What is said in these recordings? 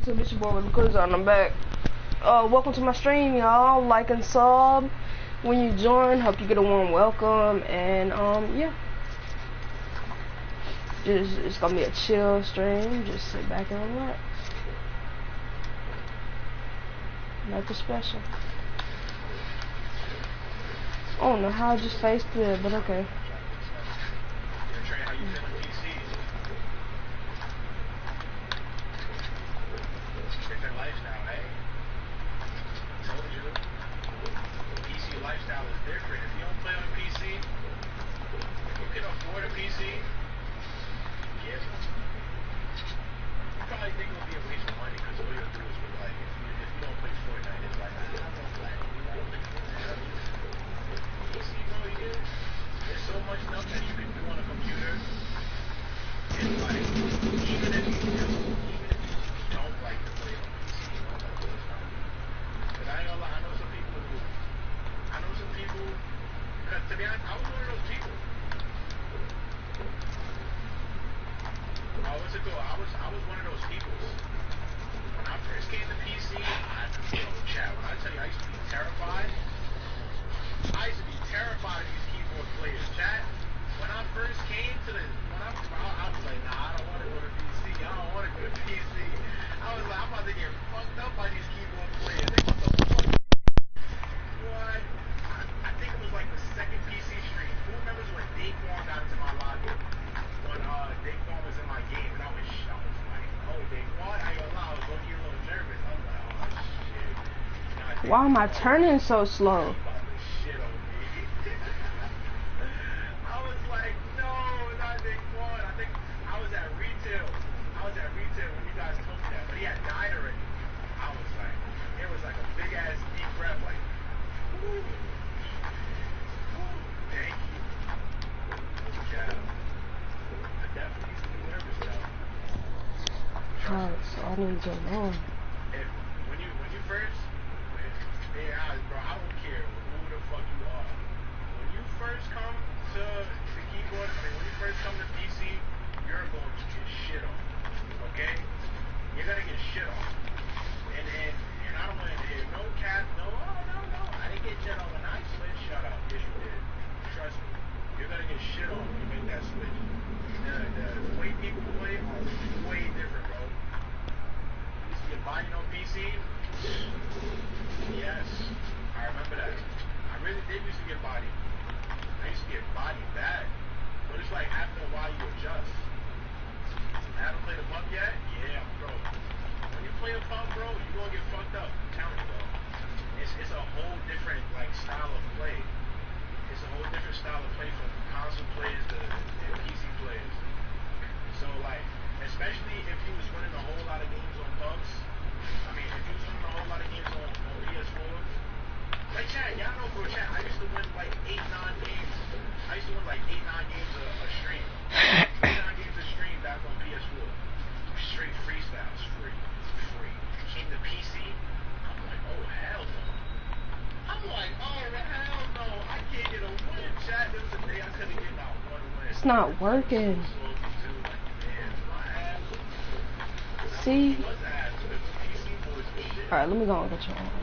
YouTube? It's your boy with the quiz on. I'm back. Welcome to my stream, y'all. Like and sub when you join. Hope you get a warm welcome. And yeah, it's gonna be a chill stream. Just sit back and relax. Nothing special. I don't know how I just faced it, but okay. Why am I turning so slow? Alright, so I need to know. It's not working. See? Alright, let me go and get you on.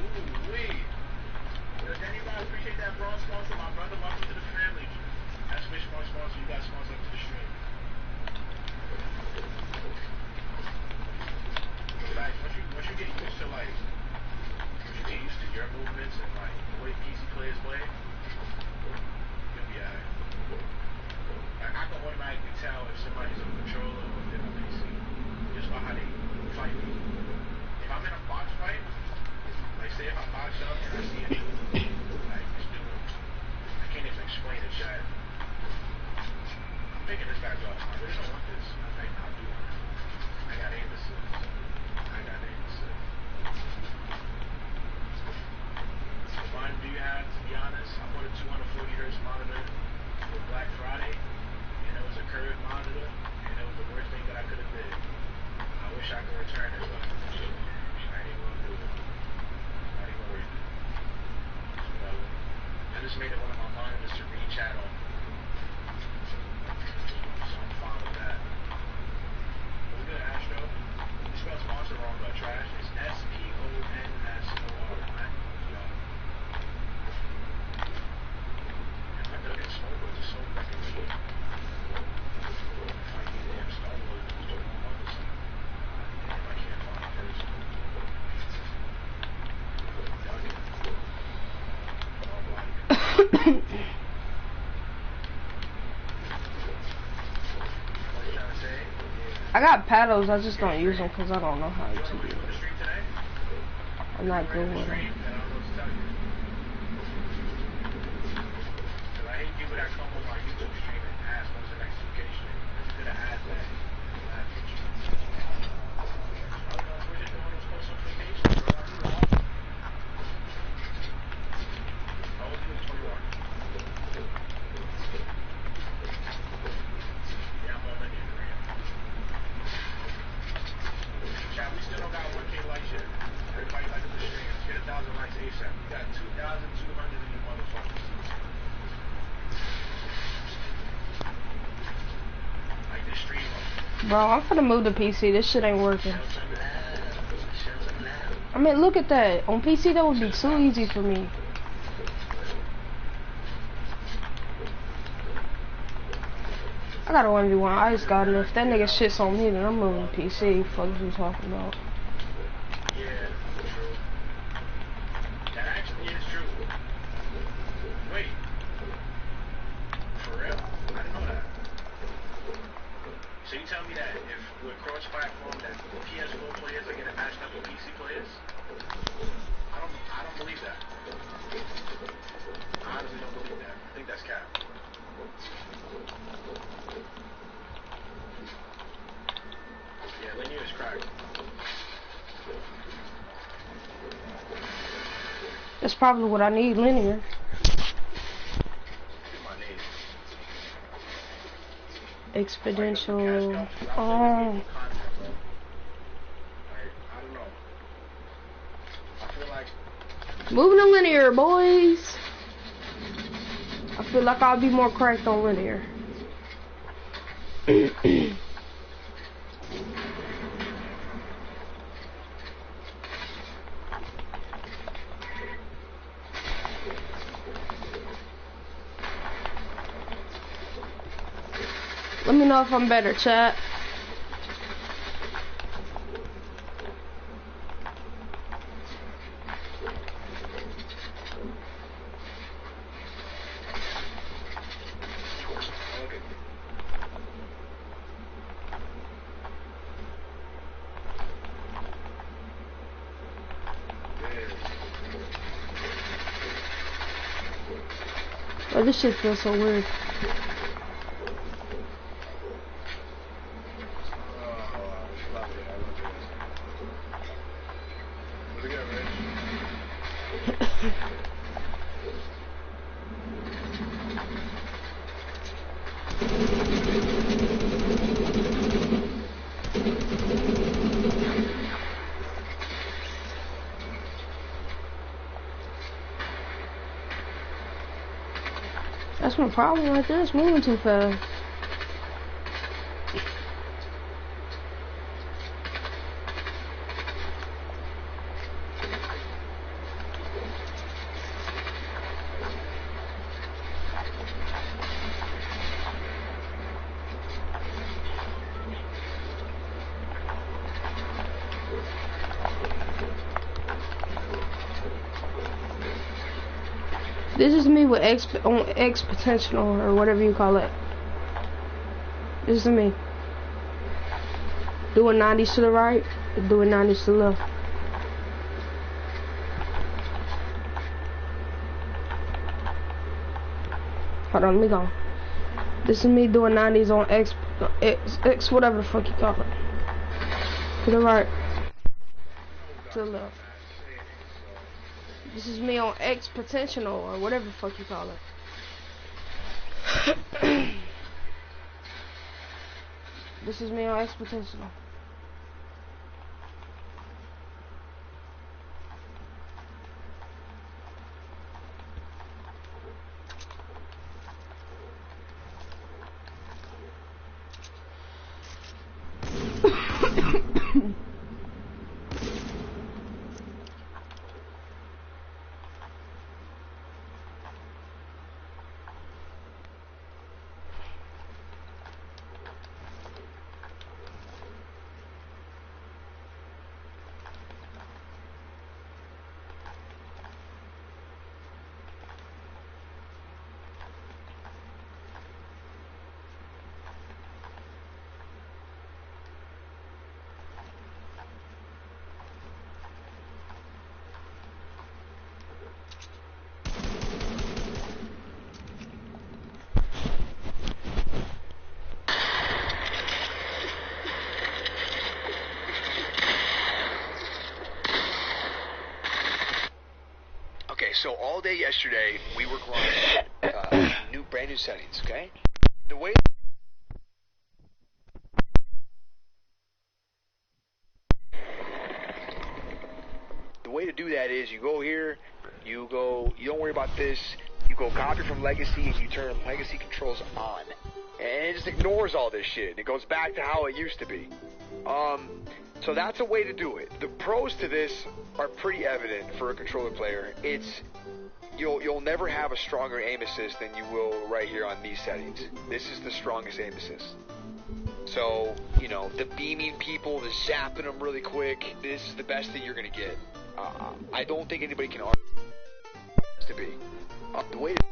I got paddles, I just don't use them because I don't know how to do it. I'm not good with them. Bro, I'm finna move to PC. This shit ain't working. I mean, look at that. On PC, that would be too easy for me. I got a 1v1 ice god, and if that nigga shits on me, then I'm moving to PC. Fuck you talking about? Yeah, true. That actually is true. Wait. For real? I didn't know that. So you tell me that if with cross-platform that PS4 players are getting matched up with PC players? I don't believe that. I honestly don't believe that. I think that's cap. Yeah, linear is cracked. That's probably what I need, linear. Exponential. Oh. Moving to linear, boys. I feel like I'll be more cracked on linear. Let me know if I'm better, chat. Oh, this shit feels so weird. That's my problem right there. It's moving too fast. This is me with X potential or whatever you call it. This is me. Doing 90s to the right, doing 90s to the left. Hold on, let me go. This is me doing 90s on X whatever the fuck you call it. To the right. To the left. This is me on X potential or whatever the fuck you call it. This is me on X potential. So all day yesterday, we were grinding brand new settings, okay? The way to do that is you go here, you don't worry about this, you go copy from Legacy and you turn Legacy controls on. And it just ignores all this shit. It goes back to how it used to be. So that's a way to do it. The pros to this are pretty evident for a controller player. You'll never have a stronger aim assist than you will right here on these settings. This is the strongest aim assist. So, the beaming people, the zapping them really quick, this is the best thing you're going to get. I don't think anybody can argue to be. The way to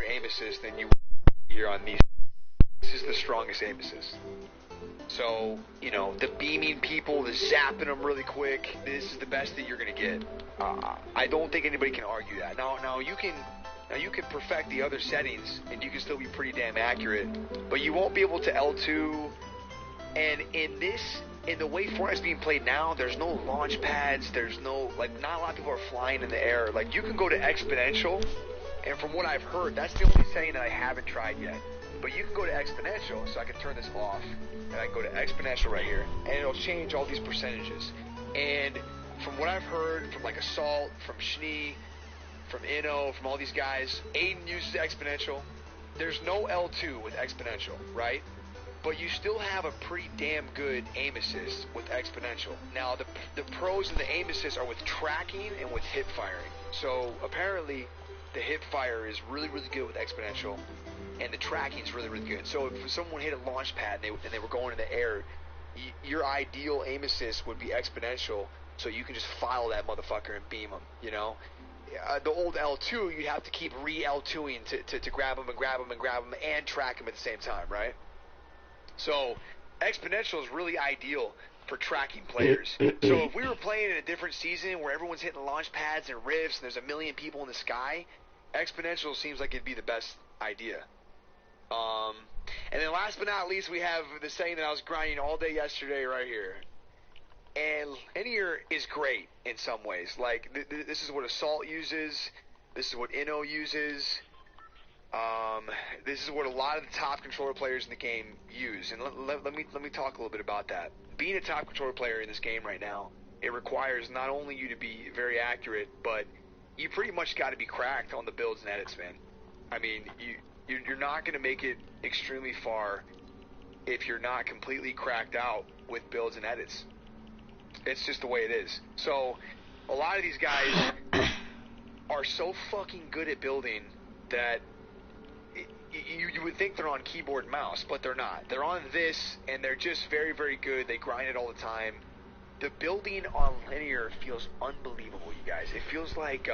aim assist than you here on these. This is the strongest aim assist. So, the beaming people, the zapping them really quick, this is the best that you're going to get. I don't think anybody can argue that. Now you can perfect the other settings and you can still be pretty damn accurate, but you won't be able to L2. And in the way Fortnite's being played now, there's no launch pads, there's no, not a lot of people are flying in the air. You can go to exponential, and from what I've heard, that's the only setting that I haven't tried yet. But you can go to exponential, so I can turn this off, and I can go to exponential right here, and it'll change all these percentages. And from what I've heard from Assault, from Schnee, from Inno, from all these guys, Aiden uses exponential. There's no L2 with exponential, right? But you still have a pretty damn good aim assist with exponential. Now, the pros in the aim assist are with tracking and with hip firing. So apparently, the hip fire is really, really good with exponential, and the tracking is really, really good. So if someone hit a launch pad and they were going in the air, your ideal aim assist would be exponential, so you can just follow that motherfucker and beam them, The old L2, you'd have to keep re-L2ing to grab them and grab them and grab them and track them at the same time, right? So exponential is really ideal for tracking players. So if we were playing in a different season where everyone's hitting launch pads and rifts and there's a million people in the sky, exponential seems like it'd be the best idea. And then last but not least, we have the setting that I was grinding all day yesterday right here. And Linear is great in some ways. This is what Assault uses. This is what Inno uses. This is what a lot of the top controller players in the game use. And let me talk a little bit about that. Being a top controller player in this game right now, it requires not only you to be very accurate, but you pretty much got to be cracked on the builds and edits, man. I mean, you're not going to make it extremely far if you're not completely cracked out with builds and edits. It's just the way it is. So, a lot of these guys are so fucking good at building that you would think they're on keyboard and mouse, but they're not. They're on this, and they're just very, very good. They grind it all the time. The building on Linear feels unbelievable, you guys. It feels like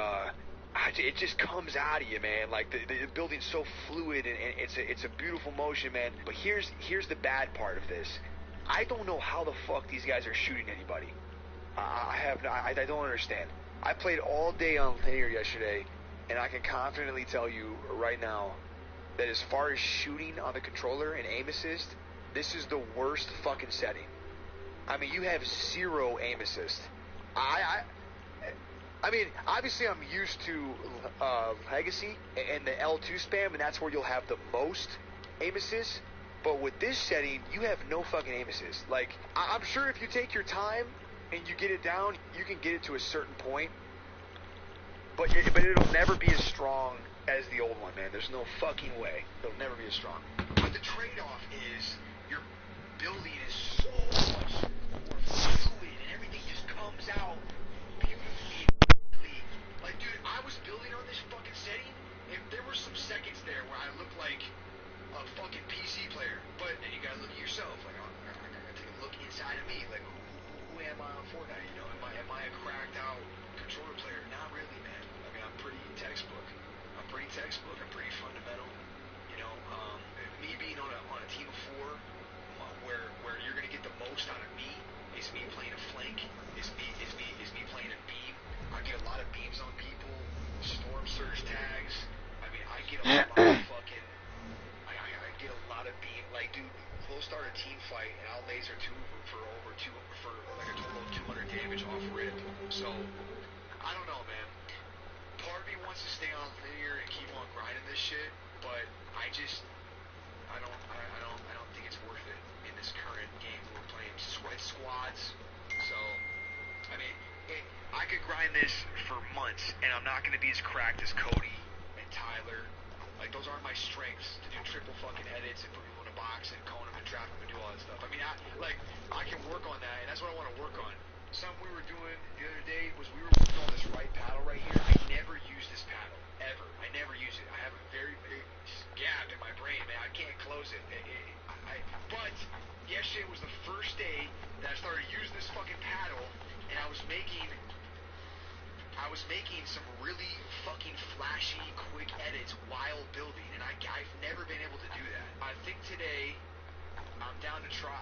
it just comes out of you, man. The building's so fluid, and it's a beautiful motion, man. But here's the bad part of this. I don't know how the fuck these guys are shooting anybody. I don't understand. I played all day on Linear yesterday, and I can confidently tell you right now that as far as shooting on the controller and aim assist, this is the worst fucking setting. I mean, you have zero aim assist. I mean, obviously I'm used to Legacy and the L2 spam, and that's where you'll have the most aim assist. But with this setting, you have no fucking aim assist. I'm sure if you take your time and you get it down, you can get it to a certain point. But it'll never be as strong as the old one, man. There's no fucking way. It'll never be as strong. But the trade-off is your building is so much more fluid, and everything just comes out beautifully. Dude, I was building on this fucking setting, and there were some seconds there where I looked like a fucking PC player. But then you gotta look at yourself. I gotta take a look inside of me. Who am I on Fortnite? Am I a cracked out controller player? Not really, man. I mean, I'm pretty textbook. I'm pretty fundamental. Me being on a team of 4, where you're gonna get the most out of me is me playing a flank. Is me names on people, storm surge tags. I mean, I get a lot of fucking, I get a lot of beam, like, dude, we'll start a team fight and I'll laser two of them for like a total of 200 damage off rip. So, I don't know, man. Part of me wants to stay on linear and keep on grinding this shit, but I don't think it's worth it in this current game we're playing squads. So, I mean, I could grind this for months, and I'm not going to be as cracked as Cody and Tyler. Like, those aren't my strengths, to do triple fucking edits and put people in a box and cone them and trap them and do all that stuff. I mean, I can work on that, and that's what I want to work on. Something we were doing the other day was we were working on this right paddle right here. I never use this paddle, ever. I never use it. I have a very big gap in my brain, man. I can't close it. But yesterday was the first day that I started using this fucking paddle, and I was making some really fucking flashy, quick edits while building, and I've never been able to do that. I think today I'm down to try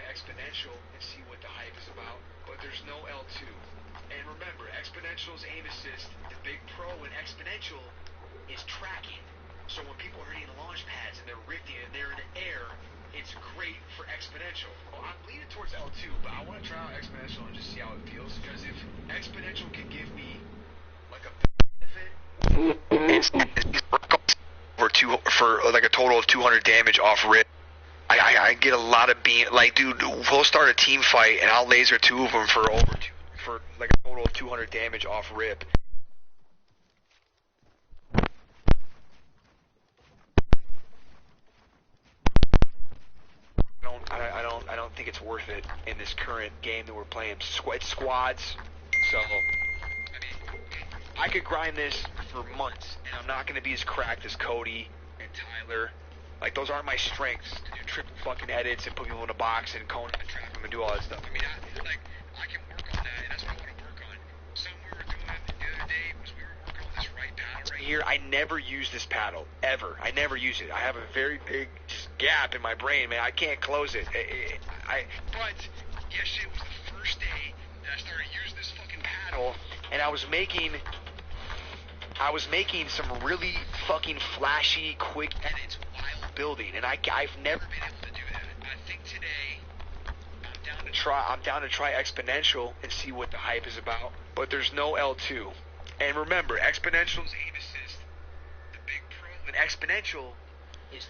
exponential and see what the hype is about, but there's no L2. And remember, exponential's aim assist, the big pro in exponential is tracking. So when people are hitting the launch pads and they're rifting and they're in the air, it's great for exponential. Well, I'm leaning towards L2, but I want to try out exponential and just see how it feels, because if exponential can give me like a benefit, for like a total of 200 damage off rip. I get a lot of beam. Like, dude, we'll start a team fight and I'll laser two of them for like a total of 200 damage off rip. I don't think it's worth it in this current game that we're playing. Squads. So, I mean, I could grind this for months, and I'm not going to be as cracked as Cody and Tyler. Like, those aren't my strengths, to do triple fucking edits and put people in a box and cone them and trap them and do all that stuff. I mean, I can work on that, and that's what I want to work on. Something we were doing the other day was we were working on this right paddle right here. I never use this paddle, ever. I never use it. I have a very big just gap in my brain, man. I can't close it. But yesterday was the first day that I started using this fucking paddle, and I was making some really fucking flashy, quick edits while building, and I've never been able to do that. I think today I'm down to try exponential and see what the hype is about, but there's no L2. And remember, exponential's aim assist, the big pro in exponential is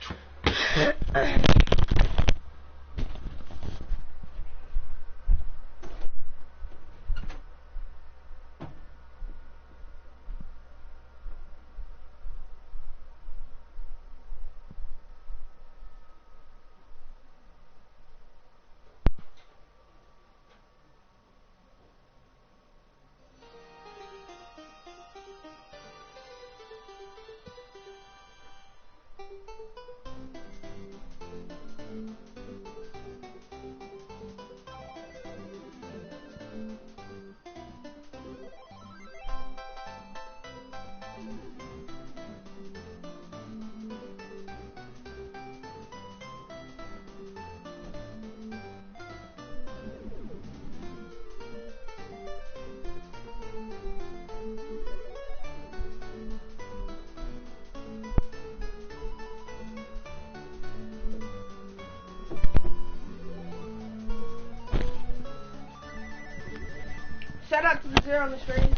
Shout out to the zero on the screen.